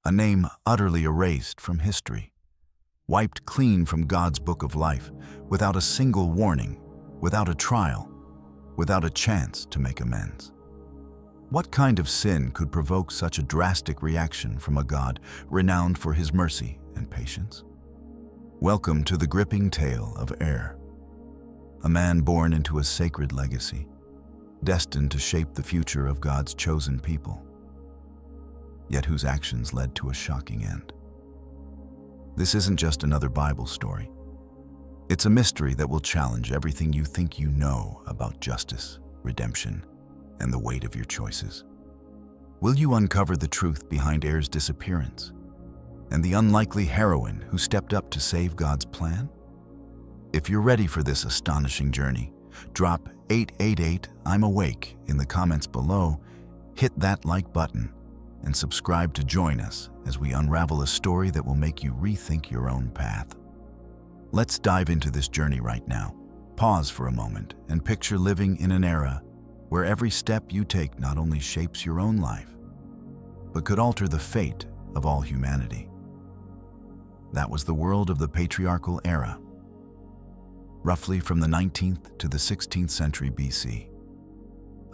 a name utterly erased from history, wiped clean from God's book of life, without a single warning, without a trial, without a chance to make amends. What kind of sin could provoke such a drastic reaction from a God renowned for his mercy and patience? Welcome to the gripping tale of Er, a man born into a sacred legacy, destined to shape the future of God's chosen people, yet whose actions led to a shocking end. This isn't just another Bible story. It's a mystery that will challenge everything you think you know about justice, redemption, and the weight of your choices. Will you uncover the truth behind Er's disappearance and the unlikely heroine who stepped up to save God's plan? If you're ready for this astonishing journey, drop 888 I'm awake in the comments below, hit that like button, and subscribe to join us as we unravel a story that will make you rethink your own path. Let's dive into this journey right now. Pause for a moment and picture living in an era where every step you take not only shapes your own life, but could alter the fate of all humanity. That was the world of the patriarchal era, roughly from the 19th to the 16th century BC,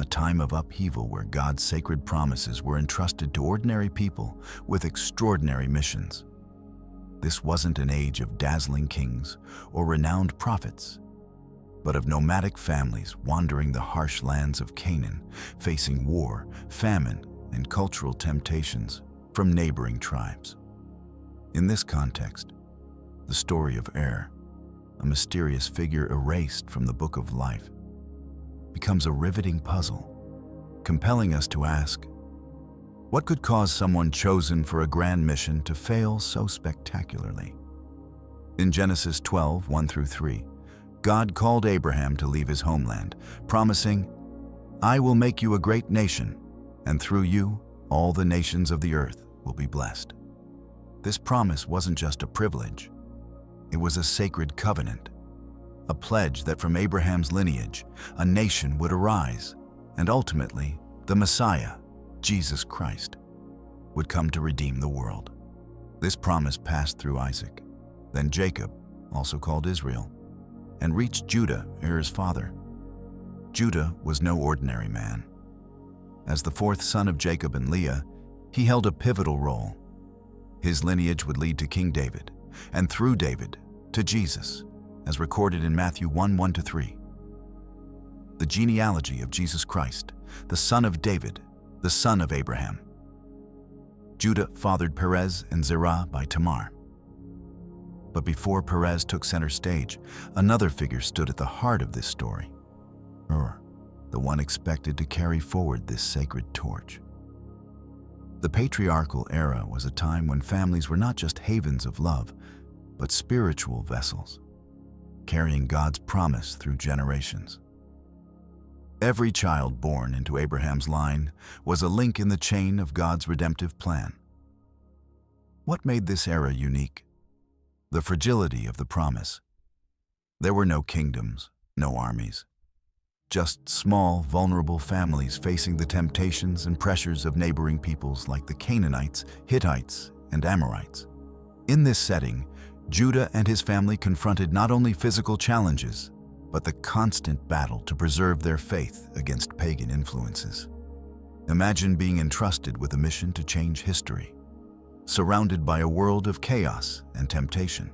a time of upheaval where God's sacred promises were entrusted to ordinary people with extraordinary missions. This wasn't an age of dazzling kings or renowned prophets, but of nomadic families wandering the harsh lands of Canaan, facing war, famine, and cultural temptations from neighboring tribes. In this context, the story of Er, a mysterious figure erased from the book of life, becomes a riveting puzzle, compelling us to ask, what could cause someone chosen for a grand mission to fail so spectacularly? In Genesis 12, 1-3, God called Abraham to leave his homeland, promising, "I will make you a great nation, and through you, all the nations of the earth will be blessed." This promise wasn't just a privilege. It was a sacred covenant, a pledge that from Abraham's lineage, a nation would arise, and ultimately, the Messiah, Jesus Christ, would come to redeem the world. This promise passed through Isaac, then Jacob, also called Israel, and reached Judah, Er's father. Judah was no ordinary man. As the fourth son of Jacob and Leah, he held a pivotal role. His lineage would lead to King David, and through David, to Jesus, as recorded in Matthew 1:1-3. The genealogy of Jesus Christ, the son of David, the son of Abraham. Judah fathered Perez and Zerah by Tamar. But before Perez took center stage, another figure stood at the heart of this story, the one expected to carry forward this sacred torch. The patriarchal era was a time when families were not just havens of love, but spiritual vessels, carrying God's promise through generations. Every child born into Abraham's line was a link in the chain of God's redemptive plan. What made this era unique? The fragility of the promise. There were no kingdoms, no armies, just small, vulnerable families facing the temptations and pressures of neighboring peoples like the Canaanites, Hittites, and Amorites. In this setting, Judah and his family confronted not only physical challenges, but the constant battle to preserve their faith against pagan influences. Imagine being entrusted with a mission to change history, surrounded by a world of chaos and temptation.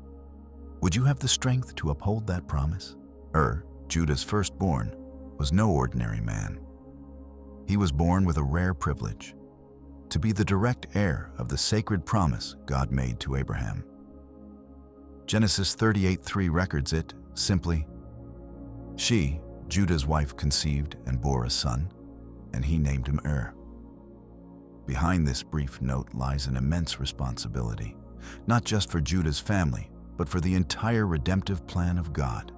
Would you have the strength to uphold that promise? Judah's firstborn, was no ordinary man. He was born with a rare privilege, to be the direct heir of the sacred promise God made to Abraham. Genesis 38:3 records it simply, "She, Judah's wife, conceived and bore a son, and he named him Er." Behind this brief note lies an immense responsibility, not just for Judah's family, but for the entire redemptive plan of God.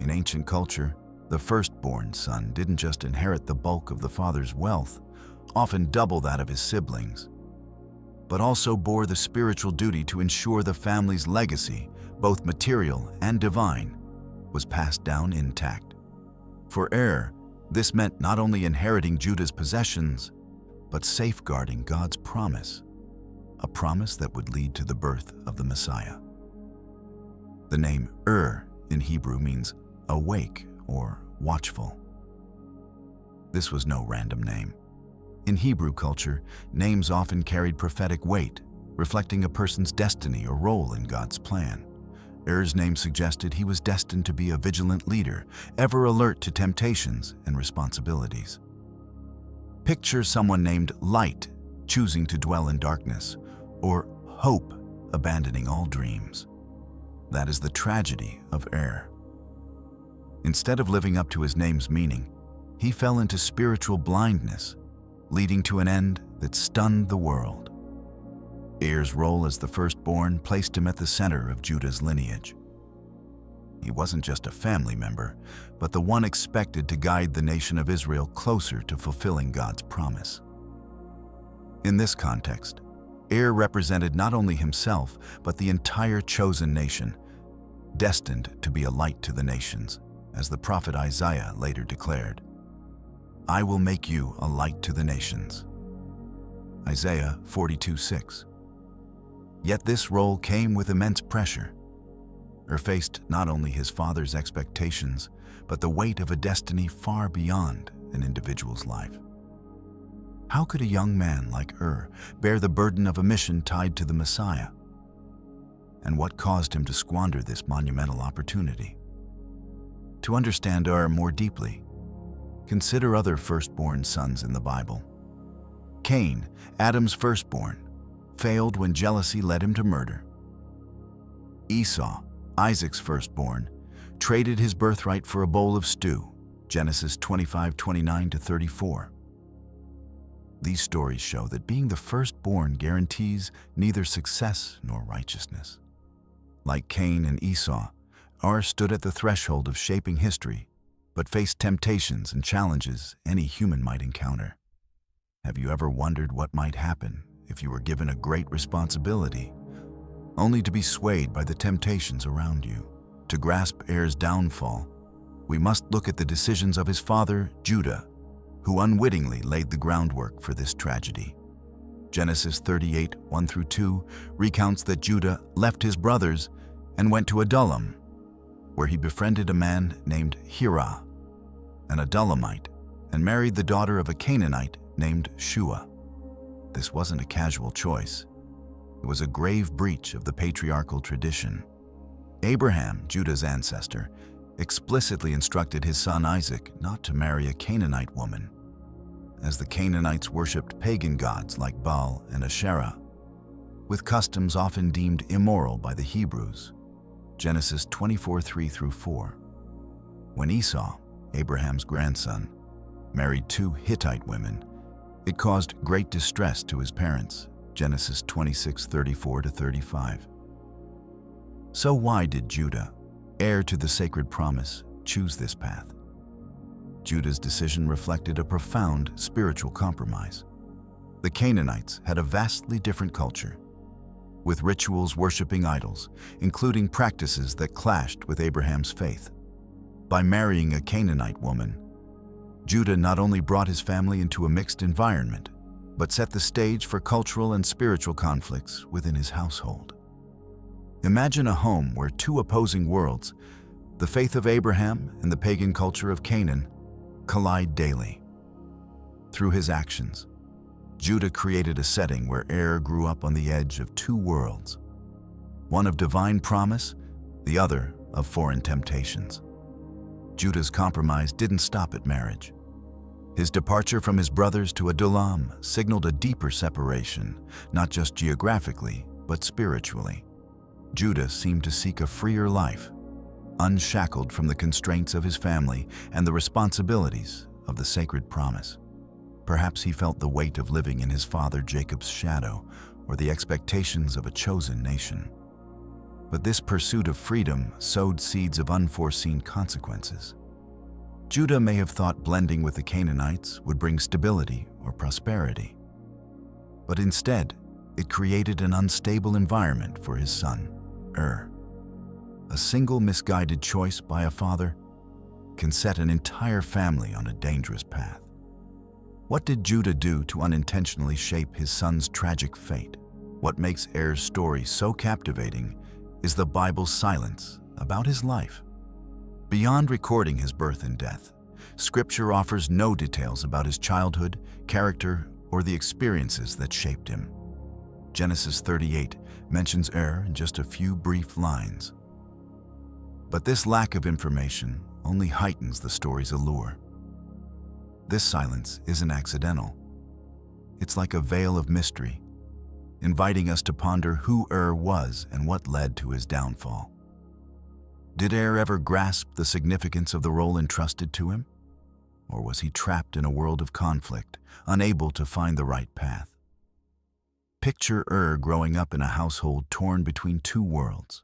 In ancient culture, the firstborn son didn't just inherit the bulk of the father's wealth, often double that of his siblings, but also bore the spiritual duty to ensure the family's legacy, both material and divine, was passed down intact. For Er, this meant not only inheriting Judah's possessions, but safeguarding God's promise. a promise that would lead to the birth of the Messiah. The name in Hebrew means awake or watchful. This was no random name. In Hebrew culture, names often carried prophetic weight, reflecting a person's destiny or role in God's plan. Er's name suggested he was destined to be a vigilant leader, ever alert to temptations and responsibilities. Picture someone named Light choosing to dwell in darkness, or Hope abandoning all dreams. That is the tragedy of Instead of living up to his name's meaning, he fell into spiritual blindness, leading to an end that stunned the world. Er's role as the firstborn placed him at the center of Judah's lineage. He wasn't just a family member, but the one expected to guide the nation of Israel closer to fulfilling God's promise. In this context, represented not only himself, but the entire chosen nation, destined to be a light to the nations, as the prophet Isaiah later declared, "I will make you a light to the nations." Isaiah 42:6. Yet this role came with immense pressure. Faced not only his father's expectations, but the weight of a destiny far beyond an individual's life. How could a young man like bear the burden of a mission tied to the Messiah? And what caused him to squander this monumental opportunity? To understand more deeply, consider other firstborn sons in the Bible. Cain, Adam's firstborn, failed when jealousy led him to murder. Esau, Isaac's firstborn, traded his birthright for a bowl of stew, Genesis 25:29-34. These stories show that being the firstborn guarantees neither success nor righteousness. Like Cain and Esau, stood at the threshold of shaping history, but faced temptations and challenges any human might encounter. Have you ever wondered what might happen if you were given a great responsibility, only to be swayed by the temptations around you? To grasp Er's downfall, we must look at the decisions of his father, Judah, who unwittingly laid the groundwork for this tragedy. Genesis 38:1-2 recounts that Judah left his brothers and went to Adullam, where he befriended a man named Hirah, an Adullamite, and married the daughter of a Canaanite named Shua. This wasn't a casual choice. It was a grave breach of the patriarchal tradition. Abraham, Judah's ancestor, explicitly instructed his son Isaac not to marry a Canaanite woman, as the Canaanites worshipped pagan gods like Baal and Asherah, with customs often deemed immoral by the Hebrews. Genesis 24:3-4. When Esau, Abraham's grandson, married 2 Hittite women, it caused great distress to his parents. Genesis 26:34-35. So why did Judah, heir to the sacred promise, choose this path? Judah's decision reflected a profound spiritual compromise. The Canaanites had a vastly different culture, with rituals worshiping idols, including practices that clashed with Abraham's faith. By marrying a Canaanite woman, Judah not only brought his family into a mixed environment, but set the stage for cultural and spiritual conflicts within his household. Imagine a home where 2 opposing worlds, the faith of Abraham and the pagan culture of Canaan, collide daily. Through his actions, Judah created a setting where grew up on the edge of 2 worlds, one of divine promise, the other of foreign temptations. Judah's compromise didn't stop at marriage. His departure from his brothers to Adullam signaled a deeper separation, not just geographically, but spiritually. Judah seemed to seek a freer life, unshackled from the constraints of his family and the responsibilities of the sacred promise. Perhaps he felt the weight of living in his father Jacob's shadow, or the expectations of a chosen nation. But this pursuit of freedom sowed seeds of unforeseen consequences. Judah may have thought blending with the Canaanites would bring stability or prosperity. But instead, it created an unstable environment for his son, A single misguided choice by a father can set an entire family on a dangerous path. What did Judah do to unintentionally shape his son's tragic fate? What makes Er's story so captivating is the Bible's silence about his life. Beyond recording his birth and death, Scripture offers no details about his childhood, character, or the experiences that shaped him. Genesis 38 mentions Er in just a few brief lines. But this lack of information only heightens the story's allure. This silence isn't accidental. It's like a veil of mystery, inviting us to ponder who Er was and what led to his downfall. Did Er ever grasp the significance of the role entrusted to him? Or was he trapped in a world of conflict, unable to find the right path? Picture Er growing up in a household torn between two worlds.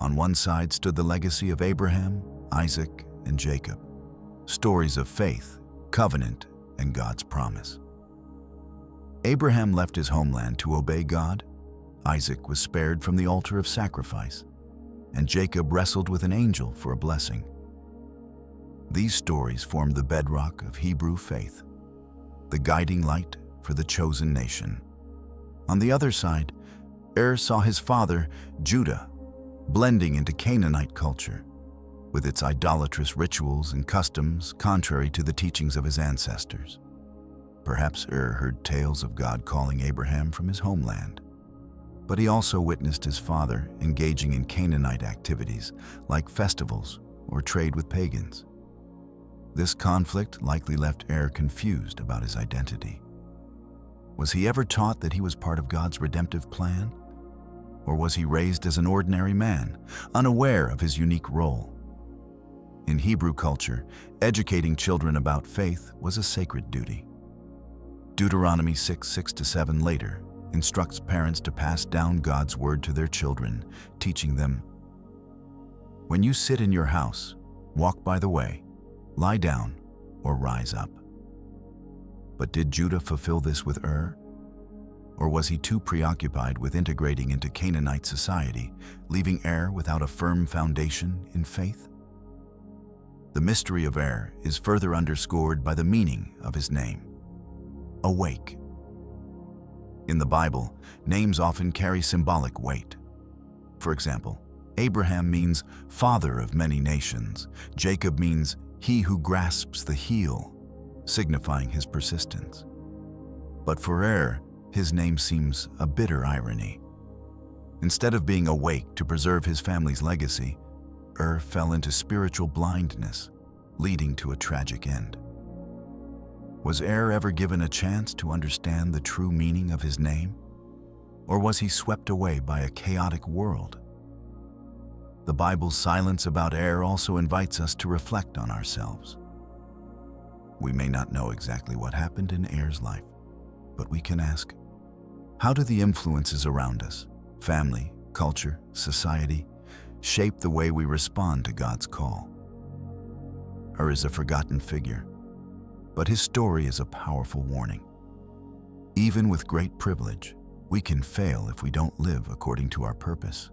On one side stood the legacy of Abraham, Isaac, and Jacob, stories of faith, covenant, and God's promise. Abraham left his homeland to obey God, Isaac was spared from the altar of sacrifice, and Jacob wrestled with an angel for a blessing. These stories form the bedrock of Hebrew faith, the guiding light for the chosen nation. On the other side, Er saw his father, Judah, blending into Canaanite culture, with its idolatrous rituals and customs contrary to the teachings of his ancestors. Perhaps Er heard tales of God calling Abraham from his homeland, but he also witnessed his father engaging in Canaanite activities like festivals or trade with pagans. This conflict likely left Er confused about his identity. Was he ever taught that he was part of God's redemptive plan? Or was he raised as an ordinary man, unaware of his unique role? In Hebrew culture, educating children about faith was a sacred duty. Deuteronomy 6:6-7 later instructs parents to pass down God's word to their children, teaching them, "When you sit in your house, walk by the way, lie down, or rise up." But did Judah fulfill this with Er? Or was he too preoccupied with integrating into Canaanite society, leaving Er without a firm foundation in faith? The mystery of Er is further underscored by the meaning of his name, awake. In the Bible, names often carry symbolic weight. For example, Abraham means father of many nations. Jacob means he who grasps the heel, signifying his persistence. But for Er, his name seems a bitter irony. Instead of being awake to preserve his family's legacy, Er fell into spiritual blindness, leading to a tragic end. Was Er ever given a chance to understand the true meaning of his name? Or was he swept away by a chaotic world? The Bible's silence about Er also invites us to reflect on ourselves. We may not know exactly what happened in Er's life, but we can ask, how do the influences around us, family, culture, society, shape the way we respond to God's call? Er is a forgotten figure, but his story is a powerful warning. Even with great privilege, we can fail if we don't live according to our purpose.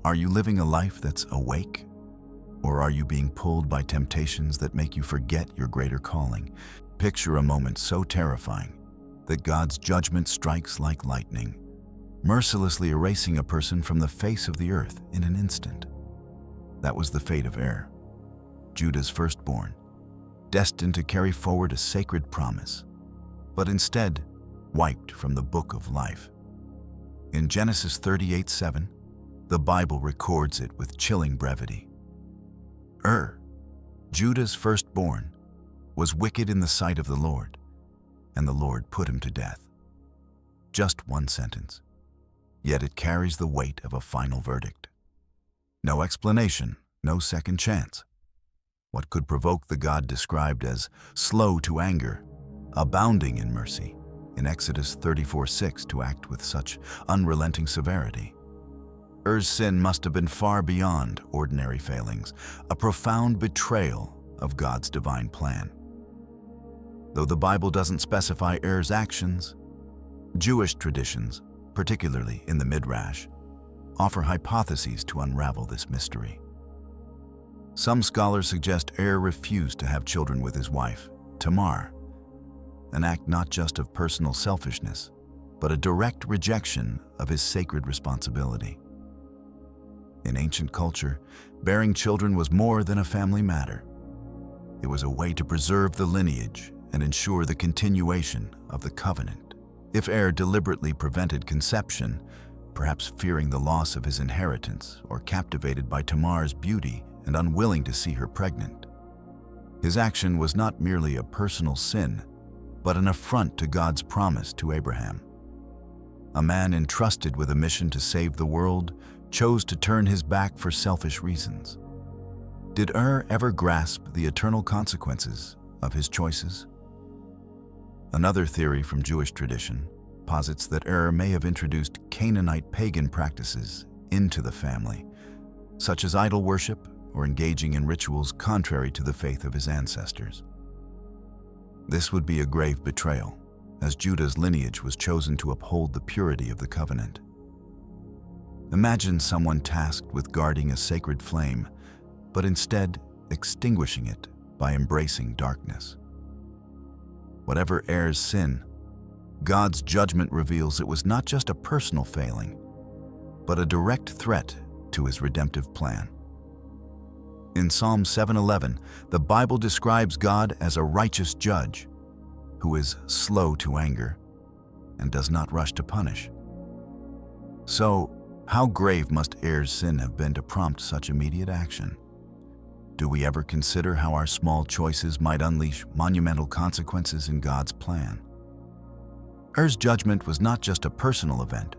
Are you living a life that's awake? Or are you being pulled by temptations that make you forget your greater calling? Picture a moment so terrifying that God's judgment strikes like lightning, mercilessly erasing a person from the face of the earth in an instant. That was the fate of Er, Judah's firstborn, destined to carry forward a sacred promise, but instead wiped from the book of life. In Genesis 38:7, the Bible records it with chilling brevity. Er, Judah's firstborn, was wicked in the sight of the Lord, and the Lord put him to death. Just one sentence, yet it carries the weight of a final verdict. No explanation, no second chance. What could provoke the God described as slow to anger, abounding in mercy, in Exodus 34:6 to act with such unrelenting severity? Er's sin must have been far beyond ordinary failings, a profound betrayal of God's divine plan. Though the Bible doesn't specify Er's actions, Jewish traditions, particularly in the Midrash, offer hypotheses to unravel this mystery. Some scholars suggest Er refused to have children with his wife, Tamar, an act not just of personal selfishness, but a direct rejection of his sacred responsibility. In ancient culture, bearing children was more than a family matter. It was a way to preserve the lineage and ensure the continuation of the covenant. If Er deliberately prevented conception, perhaps fearing the loss of his inheritance or captivated by Tamar's beauty and unwilling to see her pregnant, his action was not merely a personal sin, but an affront to God's promise to Abraham. A man entrusted with a mission to save the world chose to turn his back for selfish reasons. Did ever grasp the eternal consequences of his choices? Another theory from Jewish tradition posits that may have introduced Canaanite pagan practices into the family, such as idol worship or engaging in rituals contrary to the faith of his ancestors. This would be a grave betrayal, as Judah's lineage was chosen to uphold the purity of the covenant. Imagine someone tasked with guarding a sacred flame, but instead extinguishing it by embracing darkness. Whatever Er's sin, God's judgment reveals it was not just a personal failing, but a direct threat to his redemptive plan. In Psalm 7:11, the Bible describes God as a righteous judge who is slow to anger and does not rush to punish. So, how grave must Er's sin have been to prompt such immediate action? Do we ever consider how our small choices might unleash monumental consequences in God's plan? Er's judgment was not just a personal event,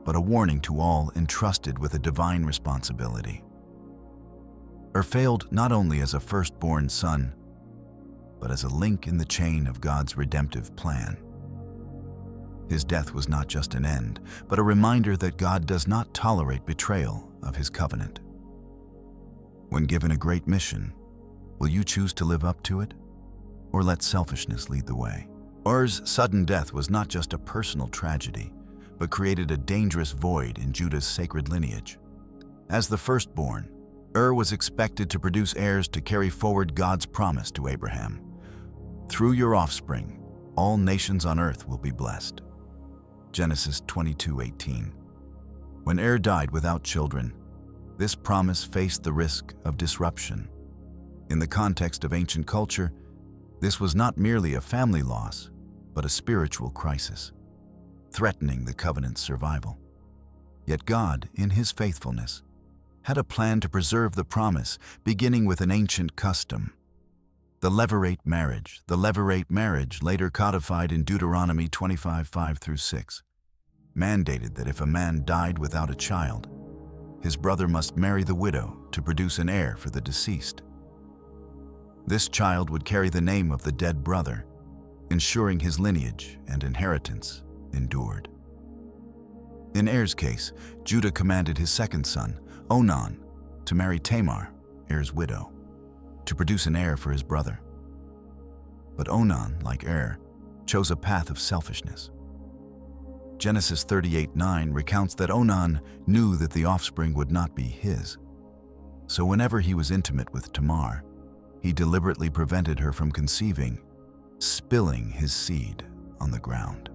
but a warning to all entrusted with a divine responsibility. Failed not only as a firstborn son, but as a link in the chain of God's redemptive plan. His death was not just an end, but a reminder that God does not tolerate betrayal of his covenant. When given a great mission, will you choose to live up to it, or let selfishness lead the way? Er's sudden death was not just a personal tragedy, but created a dangerous void in Judah's sacred lineage. As the firstborn, was expected to produce heirs to carry forward God's promise to Abraham. Through your offspring, all nations on earth will be blessed. Genesis 22:18. When died without children, this promise faced the risk of disruption. In the context of ancient culture, this was not merely a family loss, but a spiritual crisis, threatening the covenant's survival. Yet God, in his faithfulness, had a plan to preserve the promise, beginning with an ancient custom. The levirate marriage. The levirate marriage, later codified in Deuteronomy 25:5-6, mandated that if a man died without a child, his brother must marry the widow to produce an heir for the deceased. This child would carry the name of the dead brother, ensuring his lineage and inheritance endured. In Er's case, Judah commanded his second son, Onan, to marry Tamar, Er's widow, to produce an heir for his brother. But Onan, like chose a path of selfishness. Genesis 38:9 recounts that Onan knew that the offspring would not be his. So whenever he was intimate with Tamar, he deliberately prevented her from conceiving, spilling his seed on the ground.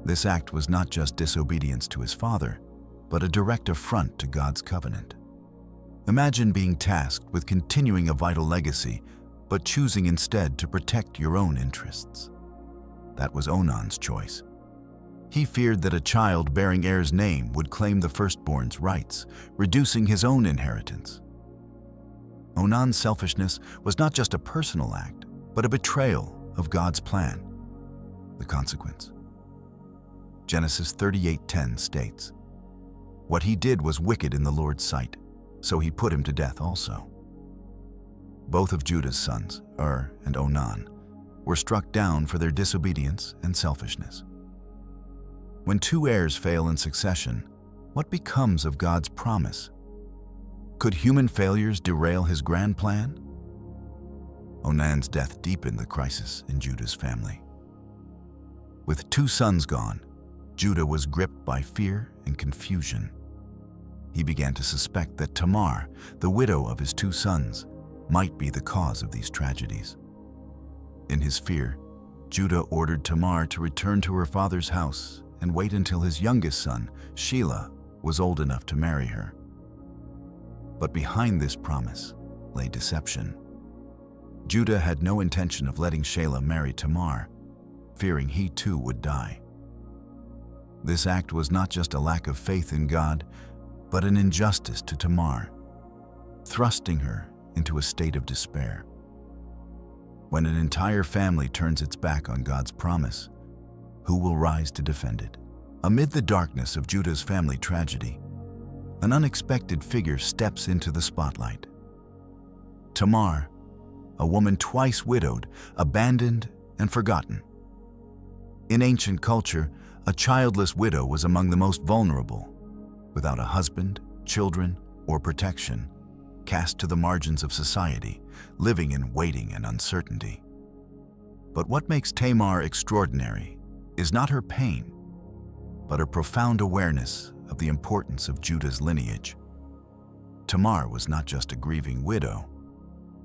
This act was not just disobedience to his father, but a direct affront to God's covenant. Imagine being tasked with continuing a vital legacy, but choosing instead to protect your own interests. That was Onan's choice. He feared that a child bearing Er's name would claim the firstborn's rights, reducing his own inheritance. Onan's selfishness was not just a personal act, but a betrayal of God's plan. The consequence. Genesis 38:10 states, "What he did was wicked in the Lord's sight, so he put him to death also." Both of Judah's sons, and Onan, were struck down for their disobedience and selfishness. When two heirs fail in succession, what becomes of God's promise? Could human failures derail his grand plan? Onan's death deepened the crisis in Judah's family. With two sons gone, Judah was gripped by fear and confusion. He began to suspect that Tamar, the widow of his two sons, might be the cause of these tragedies. In his fear, Judah ordered Tamar to return to her father's house and wait until his youngest son, Shelah, was old enough to marry her. But behind this promise lay deception. Judah had no intention of letting Shelah marry Tamar, fearing he too would die. This act was not just a lack of faith in God, but an injustice to Tamar, thrusting her into a state of despair. When an entire family turns its back on God's promise, who will rise to defend it? Amid the darkness of Judah's family tragedy, an unexpected figure steps into the spotlight. Tamar, a woman twice widowed, abandoned, and forgotten. In ancient culture, a childless widow was among the most vulnerable, without a husband, children, or protection, cast to the margins of society, living in waiting and uncertainty. But what makes Tamar extraordinary is not her pain, but her profound awareness of the importance of Judah's lineage. Tamar was not just a grieving widow,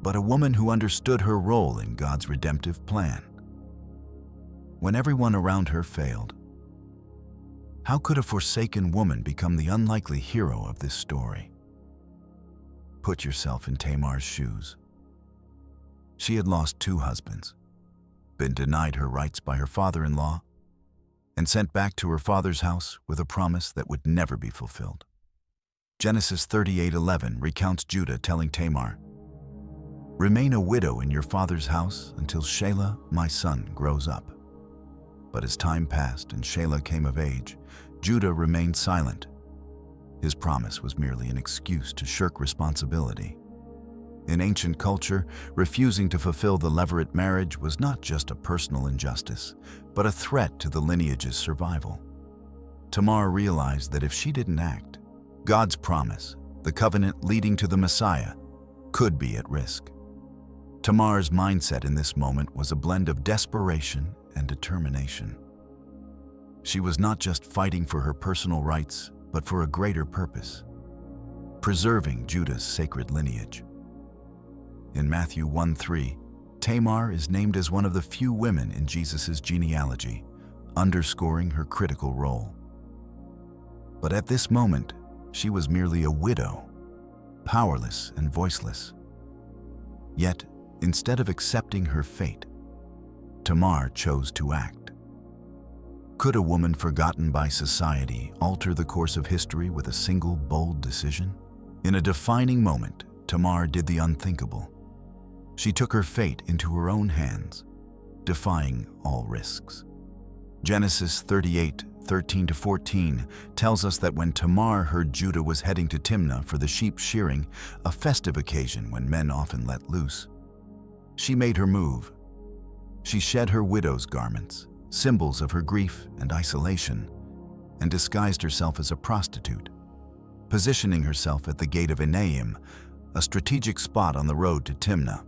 but a woman who understood her role in God's redemptive plan. When everyone around her failed, how could a forsaken woman become the unlikely hero of this story? Put yourself in Tamar's shoes. She had lost 2 husbands, been denied her rights by her father-in-law, and sent back to her father's house with a promise that would never be fulfilled. Genesis 38:11 recounts Judah telling Tamar, "Remain a widow in your father's house until Shelah, my son, grows up." But as time passed and Shelah came of age, Judah remained silent. His promise was merely an excuse to shirk responsibility. In ancient culture, refusing to fulfill the levirate marriage was not just a personal injustice, but a threat to the lineage's survival. Tamar realized that if she didn't act, God's promise, the covenant leading to the Messiah, could be at risk. Tamar's mindset in this moment was a blend of desperation and determination. She was not just fighting for her personal rights, but for a greater purpose: preserving Judah's sacred lineage. In Matthew 1:3, Tamar is named as one of the few women in Jesus' genealogy, underscoring her critical role. But at this moment, she was merely a widow, powerless and voiceless. Yet, instead of accepting her fate, Tamar chose to act. Could a woman forgotten by society alter the course of history with a single bold decision? In a defining moment, Tamar did the unthinkable. She took her fate into her own hands, defying all risks. Genesis 38:13-14 tells us that when Tamar heard Judah was heading to Timnah for the sheep shearing, a festive occasion when men often let loose, she made her move. She shed her widow's garments, symbols of her grief and isolation, and disguised herself as a prostitute, positioning herself at the gate of Enaim, a strategic spot on the road to Timnah.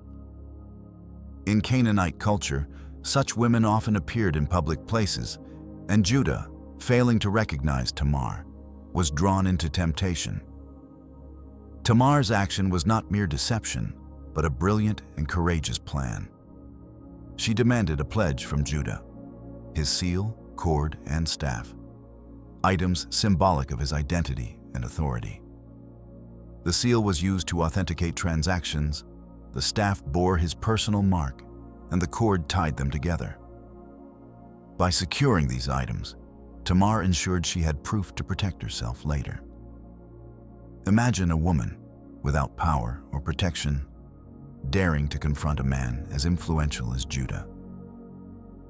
In Canaanite culture, such women often appeared in public places, and Judah, failing to recognize Tamar, was drawn into temptation. Tamar's action was not mere deception, but a brilliant and courageous plan. She demanded a pledge from Judah: his seal, cord, and staff, items symbolic of his identity and authority. The seal was used to authenticate transactions, the staff bore his personal mark, and the cord tied them together. By securing these items, Tamar ensured she had proof to protect herself later. Imagine a woman, without power or protection, daring to confront a man as influential as Judah.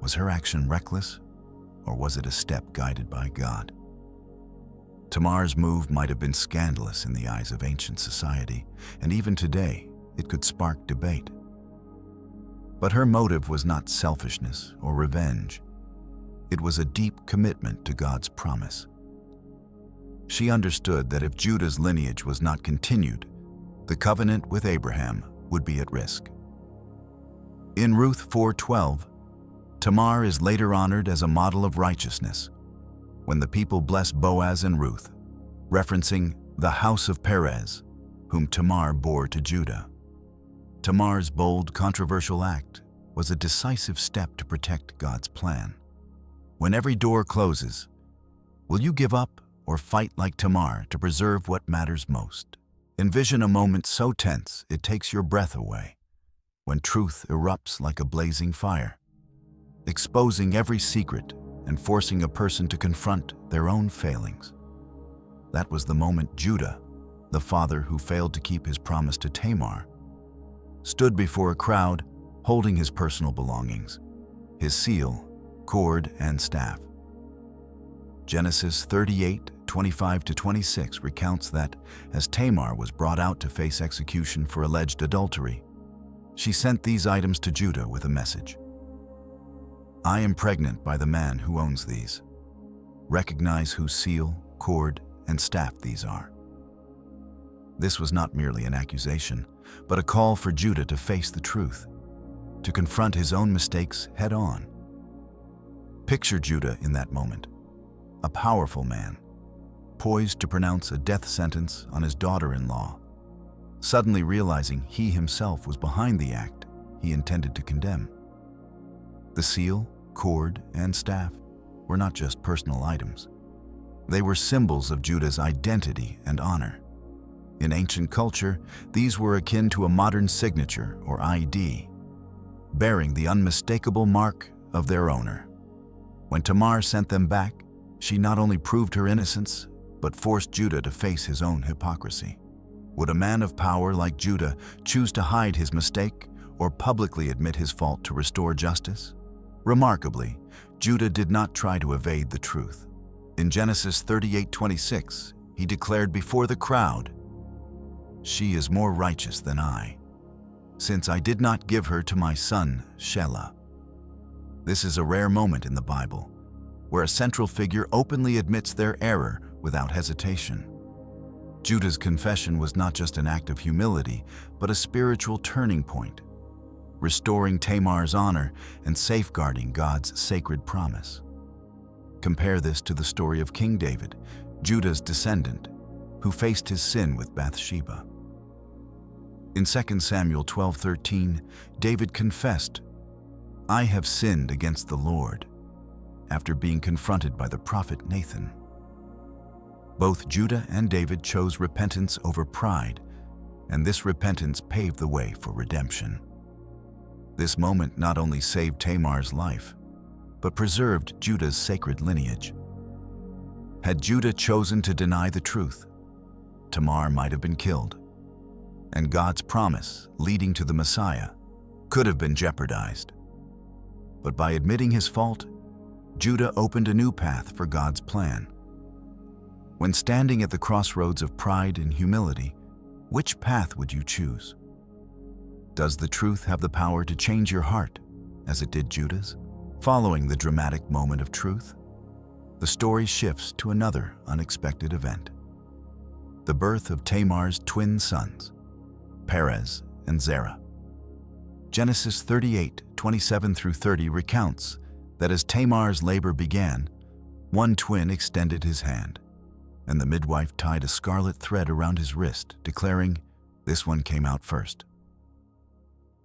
Was her action reckless, or was it a step guided by God? Tamar's move might have been scandalous in the eyes of ancient society, and even today, it could spark debate. But her motive was not selfishness or revenge. It was a deep commitment to God's promise. She understood that if Judah's lineage was not continued, the covenant with Abraham would be at risk. In Ruth 4:12, Tamar is later honored as a model of righteousness when the people bless Boaz and Ruth, referencing the house of Perez, whom Tamar bore to Judah. Tamar's bold, controversial act was a decisive step to protect God's plan. When every door closes, will you give up or fight like Tamar to preserve what matters most? Envision a moment so tense it takes your breath away, when truth erupts like a blazing fire, exposing every secret and forcing a person to confront their own failings. That was the moment Judah, the father who failed to keep his promise to Tamar, stood before a crowd holding his personal belongings, his seal, cord, and staff. Genesis 38:25-26 recounts that as Tamar was brought out to face execution for alleged adultery, she sent these items to Judah with a message. "I am pregnant by the man who owns these. Recognize whose seal, cord, and staff these are." This was not merely an accusation, but a call for Judah to face the truth, to confront his own mistakes head-on. Picture Judah in that moment, a powerful man, poised to pronounce a death sentence on his daughter-in-law, suddenly realizing he himself was behind the act he intended to condemn. The seal, cord, and staff were not just personal items. They were symbols of Judah's identity and honor. In ancient culture, these were akin to a modern signature or ID, bearing the unmistakable mark of their owner. When Tamar sent them back, she not only proved her innocence, but forced Judah to face his own hypocrisy. Would a man of power like Judah choose to hide his mistake or publicly admit his fault to restore justice? Remarkably, Judah did not try to evade the truth. In Genesis 38:26, he declared before the crowd, "She is more righteous than I, since I did not give her to my son Shelah." This is a rare moment in the Bible, where a central figure openly admits their error without hesitation. Judah's confession was not just an act of humility, but a spiritual turning point, restoring Tamar's honor and safeguarding God's sacred promise. Compare this to the story of King David, Judah's descendant, who faced his sin with Bathsheba. In 2 Samuel 12:13, David confessed, "I have sinned against the Lord," after being confronted by the prophet Nathan. Both Judah and David chose repentance over pride, and this repentance paved the way for redemption. This moment not only saved Tamar's life, but preserved Judah's sacred lineage. Had Judah chosen to deny the truth, Tamar might have been killed, and God's promise leading to the Messiah could have been jeopardized. But by admitting his fault, Judah opened a new path for God's plan. When standing at the crossroads of pride and humility, which path would you choose? Does the truth have the power to change your heart, as it did Judah's? Following the dramatic moment of truth, the story shifts to another unexpected event: the birth of Tamar's twin sons, Perez and Zerah. Genesis 38:27-30 recounts that as Tamar's labor began, one twin extended his hand, and the midwife tied a scarlet thread around his wrist, declaring, "This one came out first."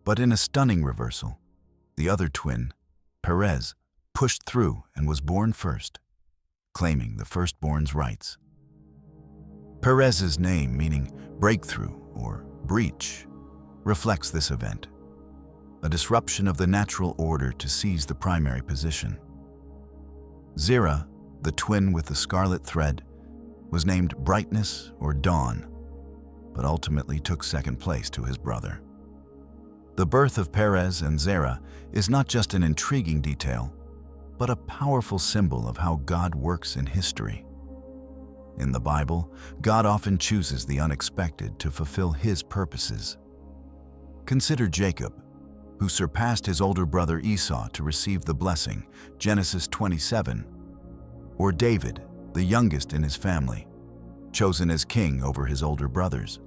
But in a stunning reversal, the other twin, Perez, pushed through and was born first, claiming the firstborn's rights. Perez's name, meaning breakthrough or breach, reflects this event, a disruption of the natural order to seize the primary position. Zerah, the twin with the scarlet thread, was named Brightness or Dawn, but ultimately took second place to his brother. The birth of Perez and Zerah is not just an intriguing detail, but a powerful symbol of how God works in history. In the Bible, God often chooses the unexpected to fulfill his purposes. Consider Jacob, who surpassed his older brother Esau to receive the blessing, Genesis 27, or David, the youngest in his family, chosen as king over his older brothers,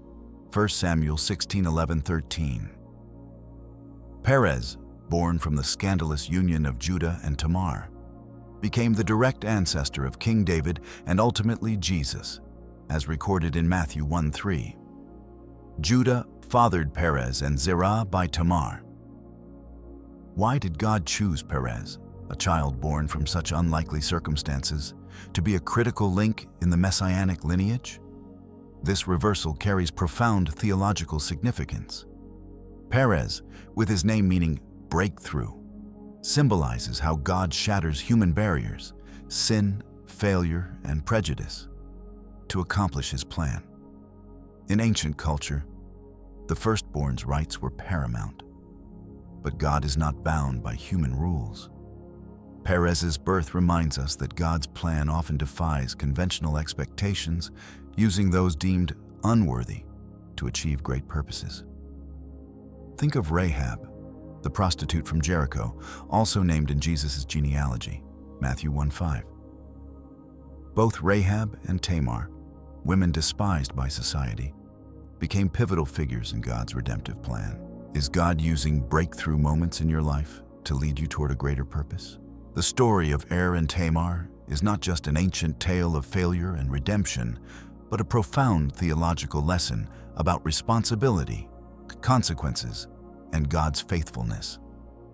1 Samuel 16:11-13. Perez, born from the scandalous union of Judah and Tamar, became the direct ancestor of King David and ultimately Jesus, as recorded in Matthew 1:3. Judah fathered Perez and Zerah by Tamar. Why did God choose Perez, a child born from such unlikely circumstances, to be a critical link in the messianic lineage? This reversal carries profound theological significance. Perez, with his name meaning breakthrough, symbolizes how God shatters human barriers, sin, failure, and prejudice to accomplish his plan. In ancient culture, the firstborn's rights were paramount, but God is not bound by human rules. Perez's birth reminds us that God's plan often defies conventional expectations, using those deemed unworthy to achieve great purposes. Think of Rahab, the prostitute from Jericho, also named in Jesus' genealogy, Matthew 1:5. Both Rahab and Tamar, women despised by society, became pivotal figures in God's redemptive plan. Is God using breakthrough moments in your life to lead you toward a greater purpose? The story of and Tamar is not just an ancient tale of failure and redemption, but a profound theological lesson about responsibility, consequences, and God's faithfulness.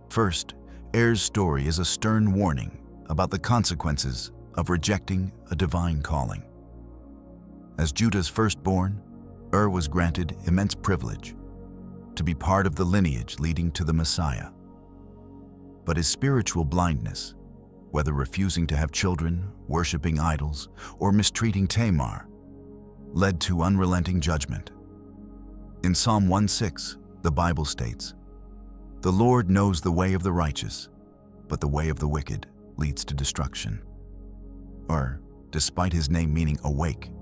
First, Er's story is a stern warning about the consequences of rejecting a divine calling. As Judah's firstborn, was granted immense privilege to be part of the lineage leading to the Messiah. But his spiritual blindness, whether refusing to have children, worshiping idols, or mistreating Tamar, led to unrelenting judgment. In Psalm 1:6, the Bible states, "The Lord knows the way of the righteous, but the way of the wicked leads to destruction." Despite his name meaning awake,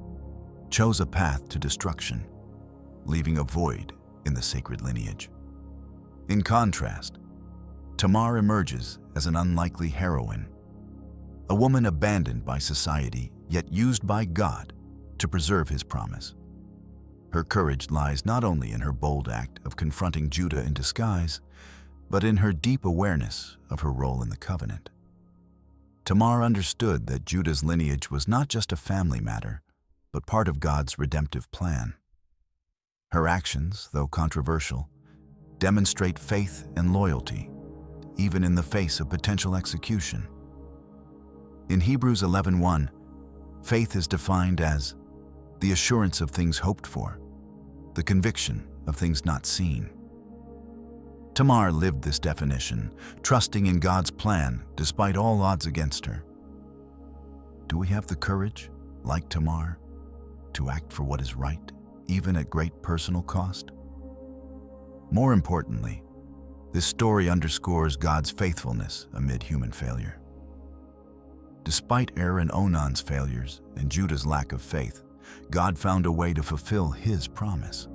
chose a path to destruction, leaving a void in the sacred lineage. In contrast, Tamar emerges as an unlikely heroine, a woman abandoned by society yet used by God to preserve his promise. Her courage lies not only in her bold act of confronting Judah in disguise, but in her deep awareness of her role in the covenant. Tamar understood that Judah's lineage was not just a family matter, but part of God's redemptive plan. Her actions, though controversial, demonstrate faith and loyalty, even in the face of potential execution. In Hebrews 11:1, faith is defined as the assurance of things hoped for, the conviction of things not seen. Tamar lived this definition, trusting in God's plan despite all odds against her. Do we have the courage, like Tamar, to act for what is right, even at great personal cost? More importantly, this story underscores God's faithfulness amid human failure. Despite and Onan's failures and Judah's lack of faith, God found a way to fulfill his promise.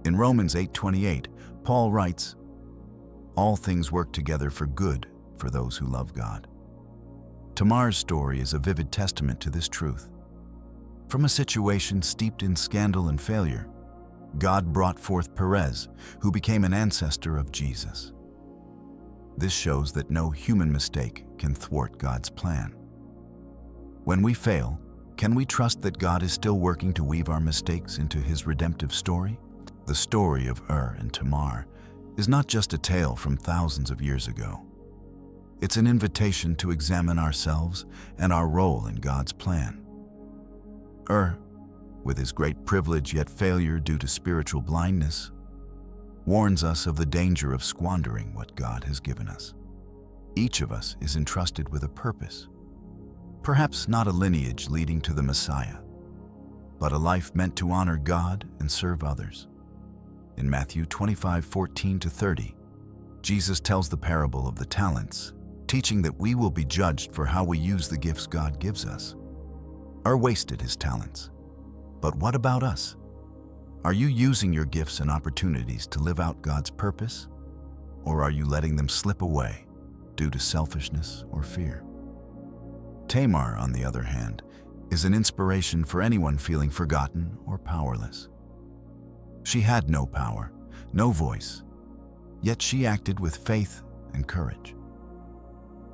In Romans 8:28, Paul writes, "All things work together for good for those who love God." Tamar's story is a vivid testament to this truth. From a situation steeped in scandal and failure, God brought forth Perez, who became an ancestor of Jesus. This shows that no human mistake can thwart God's plan. When we fail, can we trust that God is still working to weave our mistakes into his redemptive story? The story of and Tamar is not just a tale from thousands of years ago. It's an invitation to examine ourselves and our role in God's plan. With his great privilege yet failure due to spiritual blindness, warns us of the danger of squandering what God has given us. Each of us is entrusted with a purpose, perhaps not a lineage leading to the Messiah, but a life meant to honor God and serve others. In Matthew 25:14-30, Jesus tells the parable of the talents, teaching that we will be judged for how we use the gifts God gives us. Wasted his talents. But what about us? Are you using your gifts and opportunities to live out God's purpose? Or are you letting them slip away due to selfishness or fear? Tamar, on the other hand, is an inspiration for anyone feeling forgotten or powerless. She had no power, no voice, yet she acted with faith and courage.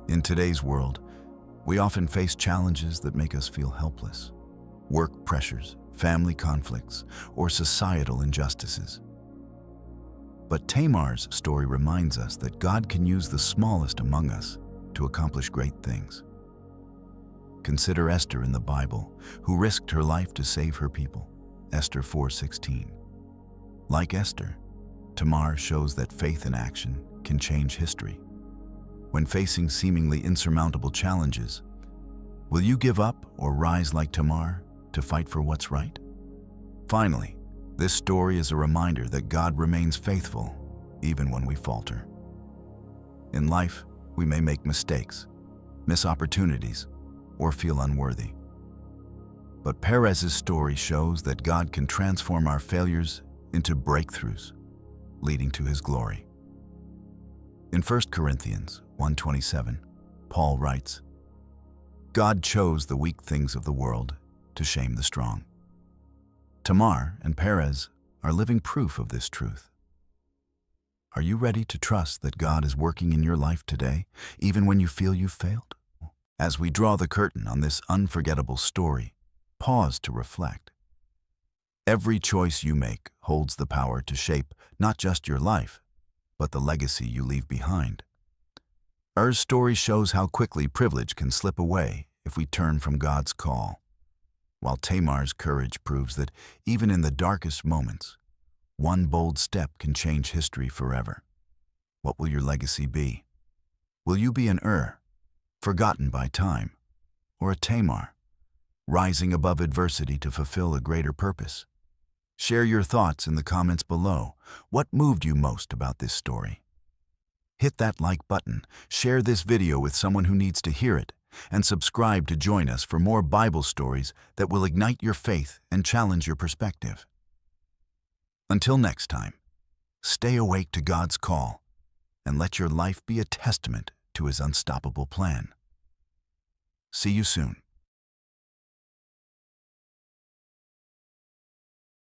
In today's world, we often face challenges that make us feel helpless. Work pressures, family conflicts, or societal injustices. But Tamar's story reminds us that God can use the smallest among us to accomplish great things. Consider Esther in the Bible, who risked her life to save her people. Esther 4:16. Like Esther, Tamar shows that faith in action can change history. When facing seemingly insurmountable challenges, will you give up or rise like Tamar to fight for what's right? Finally, this story is a reminder that God remains faithful even when we falter. In life, we may make mistakes, miss opportunities, or feel unworthy. But Perez's story shows that God can transform our failures into breakthroughs, leading to His glory. In 1 Corinthians 1:27, Paul writes, God chose the weak things of the world to shame the strong. Tamar and Perez are living proof of this truth. Are you ready to trust that God is working in your life today, even when you feel you've failed? As we draw the curtain on this unforgettable story, pause to reflect. Every choice you make holds the power to shape not just your life, but the legacy you leave behind. Er's story shows how quickly privilege can slip away if we turn from God's call, while Tamar's courage proves that even in the darkest moments, one bold step can change history forever. What will your legacy be? Will you be an forgotten by time, or a Tamar, rising above adversity to fulfill a greater purpose? Share your thoughts in the comments below. What moved you most about this story? Hit that like button, share this video with someone who needs to hear it, and subscribe to join us for more Bible stories that will ignite your faith and challenge your perspective. Until next time, stay awake to God's call and let your life be a testament to His unstoppable plan. See you soon.